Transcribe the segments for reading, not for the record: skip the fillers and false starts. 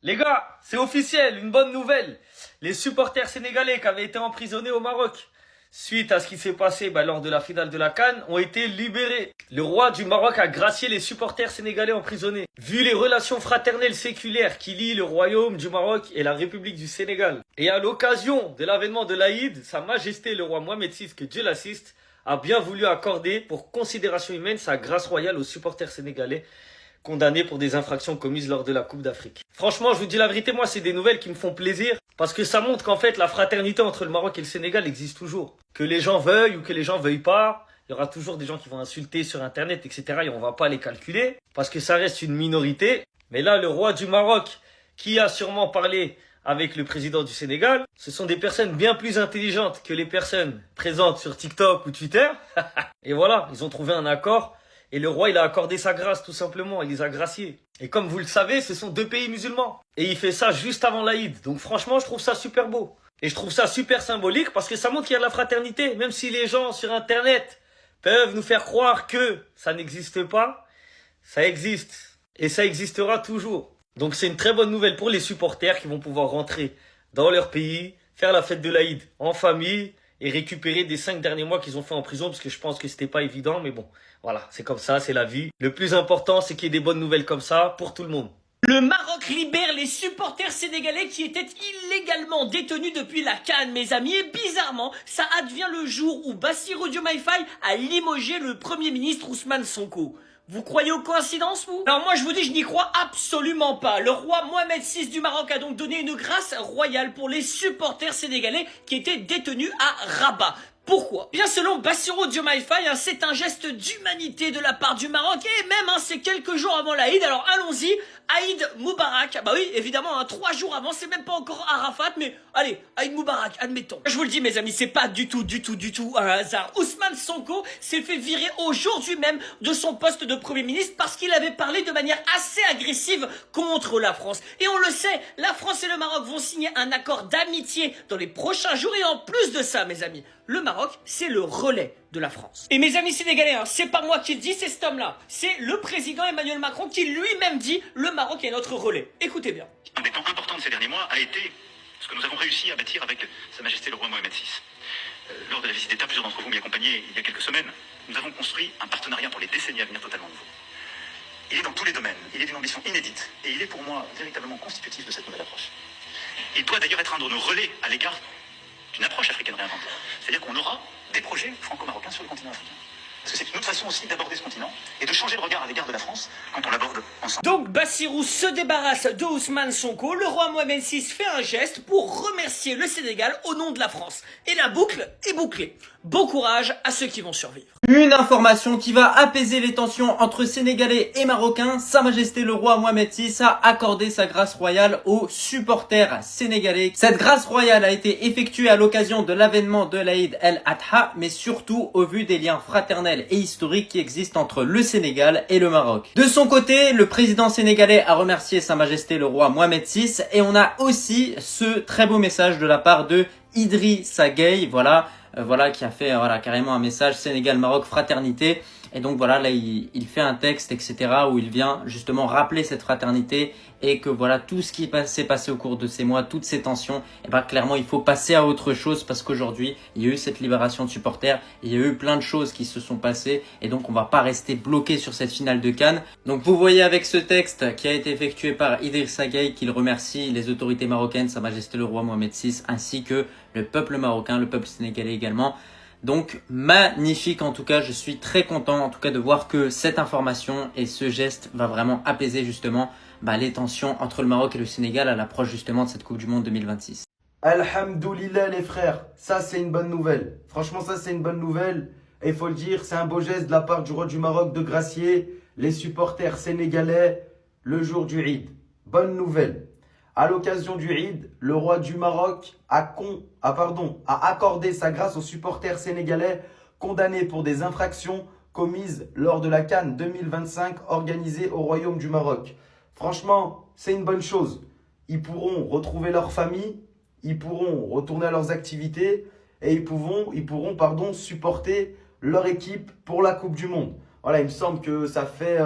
Les gars, c'est officiel, une bonne nouvelle. Les supporters sénégalais qui avaient été emprisonnés au Maroc, suite à ce qui s'est passé lors de la finale de la CAN, ont été libérés. Le roi du Maroc a gracié les supporters sénégalais emprisonnés. Vu les relations fraternelles séculaires qui lient le royaume du Maroc et la République du Sénégal, et à l'occasion de l'avènement de l'Aïd, Sa Majesté le roi Mohamed VI, que Dieu l'assiste, a bien voulu accorder pour considération humaine sa grâce royale aux supporters sénégalais condamnés pour des infractions commises lors de la Coupe d'Afrique. Franchement, je vous dis la vérité, moi, c'est des nouvelles qui me font plaisir parce que ça montre qu'en fait, la fraternité entre le Maroc et le Sénégal existe toujours. Que les gens veuillent ou que les gens veuillent pas, il y aura toujours des gens qui vont insulter sur Internet, etc. et on va pas les calculer parce que ça reste une minorité. Mais là, le roi du Maroc, qui a sûrement parlé avec le président du Sénégal, ce sont des personnes bien plus intelligentes que les personnes présentes sur TikTok ou Twitter. Et voilà, ils ont trouvé un accord. Et le roi, il a accordé sa grâce, tout simplement. Il les a graciés. Et comme vous le savez, ce sont deux pays musulmans. Et il fait ça juste avant l'Aïd. Donc franchement, je trouve ça super beau. Et je trouve ça super symbolique parce que ça montre qu'il y a de la fraternité. Même si les gens sur Internet peuvent nous faire croire que ça n'existe pas, ça existe. Et ça existera toujours. Donc c'est une très bonne nouvelle pour les supporters qui vont pouvoir rentrer dans leur pays, faire la fête de l'Aïd en famille et récupérer des 5 derniers mois qu'ils ont fait en prison parce que je pense que c'était pas évident, mais bon, voilà, c'est comme ça, c'est la vie. Le plus important, c'est qu'il y ait des bonnes nouvelles comme ça pour tout le monde. Le Maroc libère les supporters sénégalais qui étaient illégalement détenus depuis la CAN, mes amis. Et bizarrement, ça advient le jour où Bassirou Diomaye Faye a limogé le Premier ministre Ousmane Sonko. Vous croyez aux coïncidences, vous? Alors moi, je vous dis, je n'y crois absolument pas. Le roi Mohamed VI du Maroc a donc donné une grâce royale pour les supporters sénégalais qui étaient détenus à Rabat. Pourquoi? Bien selon Bassirou Diomaye Faye, c'est un geste d'humanité de la part du Maroc et même c'est quelques jours avant l'Aïd, alors allons-y, Aïd Moubarak, bah oui évidemment 3 jours avant, c'est même pas encore Arafat, mais allez, Aïd Moubarak, admettons. Je vous le dis mes amis, c'est pas du tout un hasard. Ousmane Sonko s'est fait virer aujourd'hui même de son poste de Premier ministre parce qu'il avait parlé de manière assez agressive contre la France. Et on le sait, la France et le Maroc vont signer un accord d'amitié dans les prochains jours et en plus de ça mes amis, le Maroc, c'est le relais de la France. Et mes amis sénégalais, c'est pas moi qui le dis, c'est cet homme-là. C'est le président Emmanuel Macron qui lui-même dit « Le Maroc est notre relais ». Écoutez bien. Un des temps importants de ces derniers mois a été ce que nous avons réussi à bâtir avec Sa Majesté le roi Mohamed VI. Lors de la visite d'État, plusieurs d'entre vous m'y accompagnaient il y a quelques semaines, nous avons construit un partenariat pour les décennies à venir totalement nouveau. Il est dans tous les domaines, il est d'une ambition inédite, et il est pour moi véritablement constitutif de cette nouvelle approche. Il doit d'ailleurs être un de nos relais à l'égard d'une approche africaine réinventée. C'est-à-dire qu'on aura des projets franco-marocains sur le continent africain. Parce que c'est une autre façon aussi d'aborder ce continent et de changer le regard à l'égard de la France quand on l'aborde ensemble. Donc Bassirou se débarrasse de Ousmane Sonko, le roi Mohamed VI fait un geste pour remercier le Sénégal au nom de la France. Et la boucle est bouclée. Bon courage à ceux qui vont survivre. Une information qui va apaiser les tensions entre Sénégalais et Marocains. Sa Majesté le roi Mohamed VI a accordé sa grâce royale aux supporters sénégalais. Cette grâce royale a été effectuée à l'occasion de l'avènement de l'Aïd el-Adha, mais surtout au vu des liens fraternels et historiques qui existent entre le Sénégal et le Maroc. De son côté, le président sénégalais a remercié Sa Majesté le roi Mohamed VI et on a aussi ce très beau message de la part de Idrissa Gueye, qui a fait carrément un message Sénégal-Maroc fraternité. Et donc voilà, là il fait un texte, etc. où il vient justement rappeler cette fraternité et que voilà, tout ce qui s'est passé au cours de ces mois, toutes ces tensions, et clairement il faut passer à autre chose parce qu'aujourd'hui il y a eu cette libération de supporters, il y a eu plein de choses qui se sont passées et donc on va pas rester bloqué sur cette finale de CAN. Donc vous voyez avec ce texte qui a été effectué par Idrissa Gueye qu'il remercie les autorités marocaines, Sa Majesté le roi Mohamed VI ainsi que le peuple marocain, le peuple sénégalais également. Donc magnifique en tout cas, je suis très content en tout cas de voir que cette information et ce geste va vraiment apaiser justement les tensions entre le Maroc et le Sénégal à l'approche justement de cette Coupe du Monde 2026. Alhamdoulilah les frères, ça c'est une bonne nouvelle. Franchement ça c'est une bonne nouvelle. Et il faut le dire, c'est un beau geste de la part du roi du Maroc de gracier les supporters sénégalais le jour du Eid. Bonne nouvelle. À l'occasion du Eid, le roi du Maroc a accordé sa grâce aux supporters sénégalais condamnés pour des infractions commises lors de la CAN 2025 organisée au Royaume du Maroc. Franchement, c'est une bonne chose. Ils pourront retrouver leur famille, ils pourront retourner à leurs activités et ils pourront supporter leur équipe pour la Coupe du Monde. Voilà, il me semble que ça fait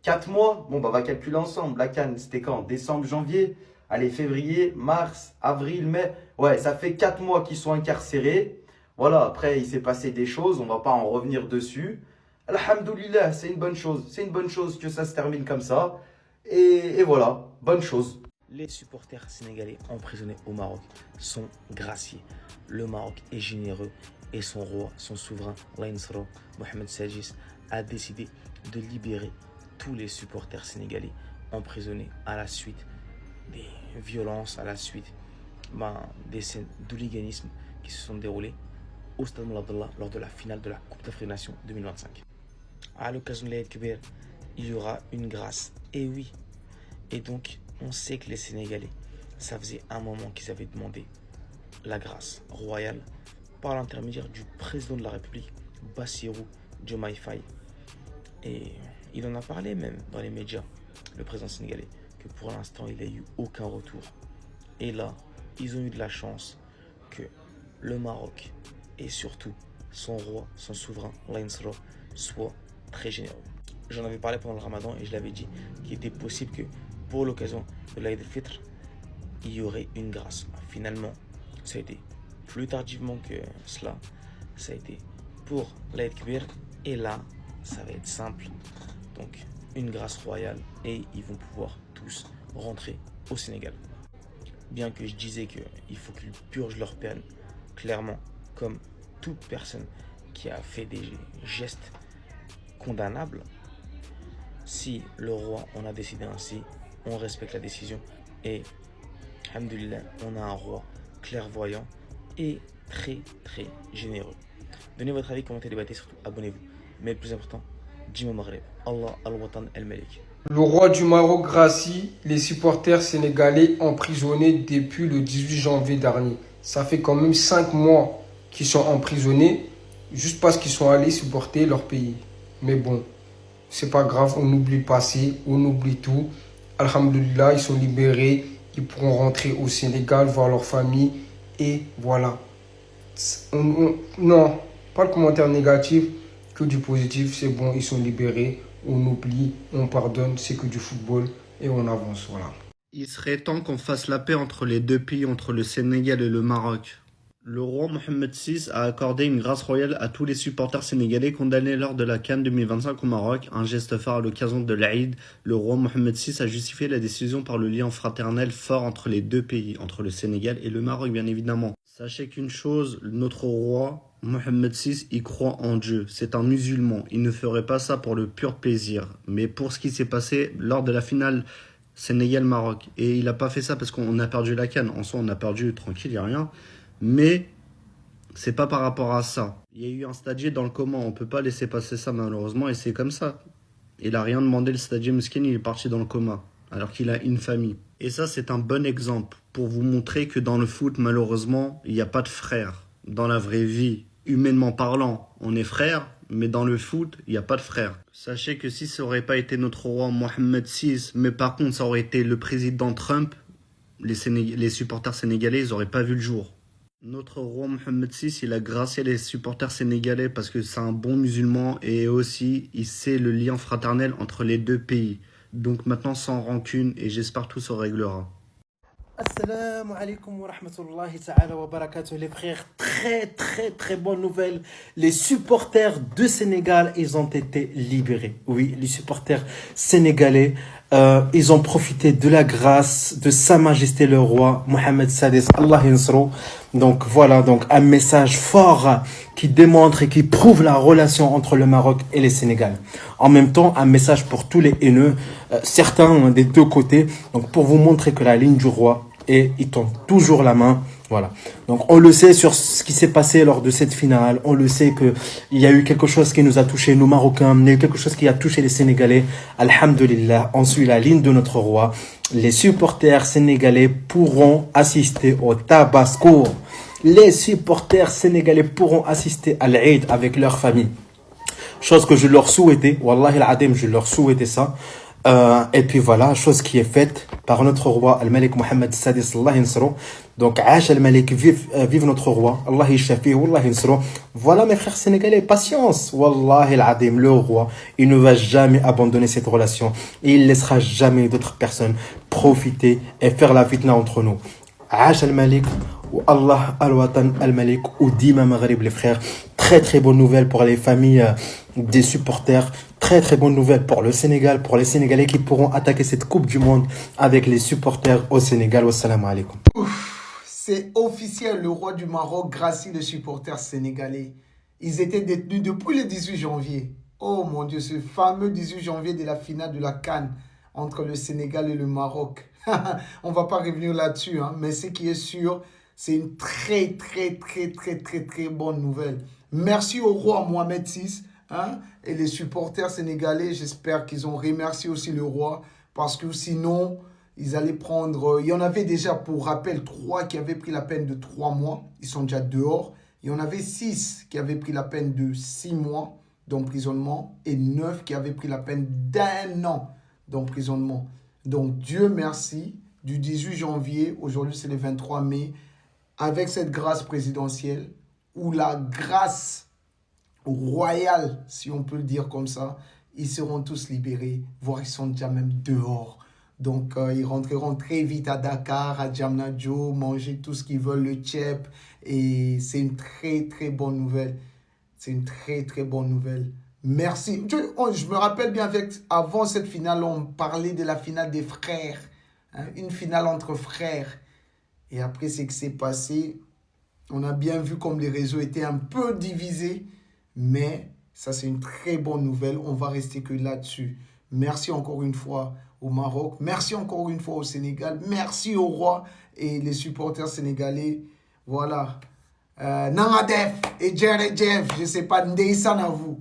4 mois. Bon, bah, on va calculer ensemble. La CAN, c'était quand? Décembre, janvier. Allez, février, mars, avril, mai. Ouais, ça fait 4 mois qu'ils sont incarcérés. Voilà, après, il s'est passé des choses. On va pas en revenir dessus. Alhamdoulilah, c'est une bonne chose. C'est une bonne chose que ça se termine comme ça. Et voilà, bonne chose. Les supporters sénégalais emprisonnés au Maroc sont graciés. Le Maroc est généreux et son roi, son souverain, Laïnsro, Mohamed Sajis, a décidé de libérer tous les supporters sénégalais emprisonnés à la suite des violences, à la suite des scènes d'hooliganisme qui se sont déroulées au Stade Moulay lors de la finale de la Coupe d'Afrique des Nations 2025. À l'occasion de l'Aïd Kébir, il y aura une grâce. Et oui, et donc on sait que les Sénégalais, ça faisait un moment qu'ils avaient demandé la grâce royale par l'intermédiaire du président de la République, Bassirou Diomaye Faye. Et il en a parlé même dans les médias, le président sénégalais, que pour l'instant il n'y a eu aucun retour. Et là, ils ont eu de la chance que le Maroc et surtout son roi, son souverain, Laïnsro, soit très généreux. J'en avais parlé pendant le Ramadan et je l'avais dit qu'il était possible que pour l'occasion de l'Aïd al-Fitr, il y aurait une grâce. Finalement, ça a été plus tardivement que cela. Ça a été pour l'Aïd Kébir et là, ça va être simple. Donc, une grâce royale et ils vont pouvoir tous rentrer au Sénégal. Bien que je disais qu'il faut qu'ils purgent leur peine, clairement, comme toute personne qui a fait des gestes condamnables, si le roi en a décidé ainsi, on respecte la décision et, alhamdoulilah, on a un roi clairvoyant et très très généreux. Donnez votre avis, commentez, débattez, surtout abonnez-vous. Mais le plus important, Djima Maghreb, Allah al-Watan al-Malik. Le roi du Maroc gracie les supporters sénégalais emprisonnés depuis le 18 janvier dernier. Ça fait quand même 5 mois qu'ils sont emprisonnés juste parce qu'ils sont allés supporter leur pays. Mais bon, c'est pas grave, on oublie le passé, on oublie tout. Alhamdulillah, ils sont libérés, ils pourront rentrer au Sénégal, voir leur famille et voilà. Non, pas de commentaire négatif, que du positif, c'est bon, ils sont libérés. On oublie, on pardonne, c'est que du football et on avance, voilà. Il serait temps qu'on fasse la paix entre les deux pays, entre le Sénégal et le Maroc. Le roi Mohamed VI a accordé une grâce royale à tous les supporters sénégalais condamnés lors de la CAN 2025 au Maroc, un geste phare à l'occasion de l'Aïd. Le roi Mohamed VI a justifié la décision par le lien fraternel fort entre les deux pays, entre le Sénégal et le Maroc bien évidemment. Sachez qu'une chose, notre roi Mohamed VI, il croit en Dieu. C'est un musulman. Il ne ferait pas ça pour le pur plaisir. Mais pour ce qui s'est passé lors de la finale Sénégal-Maroc, et il n'a pas fait ça parce qu'on a perdu la CAN. En soi, on a perdu tranquille, il n'y a rien. Mais c'est pas par rapport à ça. Il y a eu un stadier dans le coma. On peut pas laisser passer ça malheureusement et c'est comme ça. Il a rien demandé, le stadier Meskin, il est parti dans le coma. Alors qu'il a une famille. Et ça, c'est un bon exemple pour vous montrer que dans le foot, malheureusement, il n'y a pas de frères. Dans la vraie vie, humainement parlant, on est frères, mais dans le foot, il n'y a pas de frères. Sachez que si ça n'aurait pas été notre roi Mohamed VI, mais par contre ça aurait été le président Trump, les supporters sénégalais, ils n'auraient pas vu le jour. Notre roi Mohamed VI, il a gracié les supporters sénégalais parce que c'est un bon musulman et aussi il sait le lien fraternel entre les deux pays. Donc maintenant sans rancune et j'espère que tout se réglera. Assalamu alaikum wa rahmatullahi ta'ala wa barakatuh les frères, très bonne nouvelle. Les supporters de Sénégal, ils ont été libérés. Oui, les supporters sénégalais, ils ont profité de la grâce de Sa Majesté le Roi Mohamed Sadis, Allah Yansro. Donc voilà, donc un message fort qui démontre et qui prouve la relation entre le Maroc et le Sénégal. En même temps, un message pour tous les haineux, certains des deux côtés, donc pour vous montrer que la ligne du roi, et ils tendent toujours la main. Voilà. Donc on le sait sur ce qui s'est passé lors de cette finale. On le sait que il y a eu quelque chose qui nous a touché, nous Marocains. Il y a eu quelque chose qui a touché les Sénégalais. Alhamdulillah, on suit la ligne de notre roi. Les supporters sénégalais pourront assister au Tabasco. Les supporters sénégalais pourront assister à l'Aïd avec leur famille. Chose que je leur souhaitais. Wallahi al-Adim, je leur souhaitais ça. Et puis voilà, chose qui est faite par notre roi Al-Malik Mohammed Sadis, Allah yansro. Donc, Ash Al-Malik, vive notre roi, Allah yishafi, Allah yansro. Voilà mes frères sénégalais, patience. Wallahi al-Adim, le roi, il ne va jamais abandonner cette relation. Et il ne laissera jamais d'autres personnes profiter et faire la fitna entre nous. Ash Al-Malik, ou Allah Al-Watan Al-Malik, ou Dima Maghrib, les frères. Très très bonne nouvelle pour les familles des supporters. Très très bonne nouvelle pour le Sénégal, pour les Sénégalais qui pourront attaquer cette Coupe du Monde avec les supporters au Sénégal. Wassalamu alaikum. C'est officiel, le roi du Maroc gracie les supporters sénégalais. Ils étaient détenus depuis le 18 janvier. Oh mon Dieu, ce fameux 18 janvier de la finale de la CAN entre le Sénégal et le Maroc. On ne va pas revenir là-dessus, hein, mais ce qui est sûr, c'est une très bonne nouvelle. Merci au roi Mohamed VI. Hein? Et les supporters sénégalais, j'espère qu'ils ont remercié aussi le roi, parce que sinon, ils allaient prendre... Il y en avait déjà, pour rappel, 3 qui avaient pris la peine de 3 mois. Ils sont déjà dehors. Il y en avait 6 qui avaient pris la peine de 6 mois d'emprisonnement et 9 qui avaient pris la peine d'1 an d'emprisonnement. Donc, Dieu merci, du 18 janvier, aujourd'hui c'est le 23 mai, avec cette grâce présidentielle, ou la grâce royale, si on peut le dire comme ça, ils seront tous libérés, voire ils sont déjà même dehors. Donc, ils rentreront très vite à Dakar, à Djamnajo, manger tout ce qu'ils veulent, le tchèp. Et c'est une très bonne nouvelle. C'est une très bonne nouvelle. Merci. Je me rappelle bien, avant cette finale, on parlait de la finale des frères. Hein, une finale entre frères. Et après ce qui s'est passé, on a bien vu comme les réseaux étaient un peu divisés. Mais ça, c'est une très bonne nouvelle. On va rester que là-dessus. Merci encore une fois au Maroc. Merci encore une fois au Sénégal. Merci au roi et les supporters sénégalais. Voilà. Nangadef et Jeff, je ne sais pas, Ndeysan à vous.